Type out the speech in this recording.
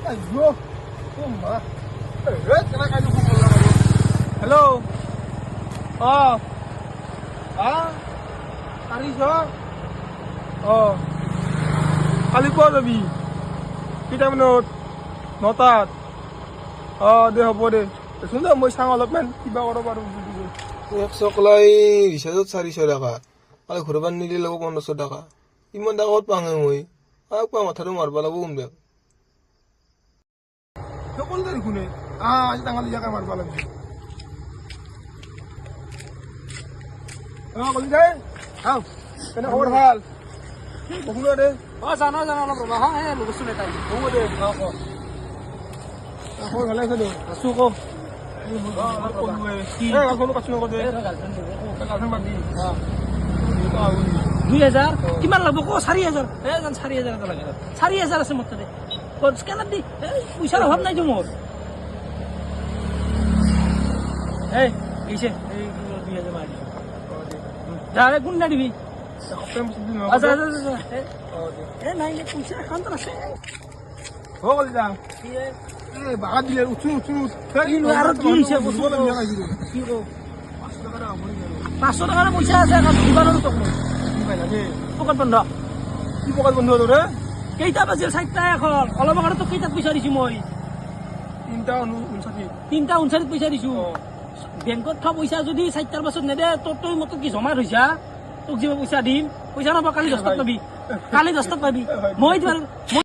Ayo, mah. Kena kayu pukul lah. Halo. Oh. Ah. Karisha. Oh. Kalipo যাবি কেইটা minute নটাত দে হ'ব দে শুন দে মই চাওঁ অলপমান কিবা কৰিব পাৰোঁ এক চকলাই ৰিচাৰ্জত 400 টকা আৰু ঘূৰাব নিলে ল'ব 1500 টকা ইমান টকা ক'ত পাওঁ মই আকৌ মাথাটো মাৰিব লাগিব কোনবে সকল তাৰিখ শুনে আজি ডাঙৰ লিয়াকে মাৰিব লাগিব কলি দে আও কেনে খবৰ ভাল বহুলো দে জানো অলপ ৰবা হা এই লগছু নেতাই হ'ব দে খবৰ ভালে আছে দে আছো কো দুই হাজাৰ কিমান লাগব কো 4000 4000 এটা লাগে 4000 আছে মোৰ তাতে স্কেনার দি পয়সার অভাব নাই তো মোর এই কিসে এই 2000 মারি যাবে কোনটা দিবি আচ্ছা এ নাই নে পয়সা খান তো আছে হল যা এ বাগা দিলে উঠু আর কি হিসাব কি কো 500 টাকার পয়সা আছে এখন দিবানোর তো পকেট বন্ধ কি পকেট বন্ধ তোরে কেইটা বাজিল 4টা এখন অলপ আগতে তো কেইটা পয়সা দিছি মই 3টা 59 পয়সা দিছো বেংকত থা পয়সা যদি 4টার বছর নেদে তোর মত কি জমা হইছা তোক যে পয়সা দিম পয়সা নাপা কালি 10 টাকা পাবি কালি 10 টাকা পাবি মই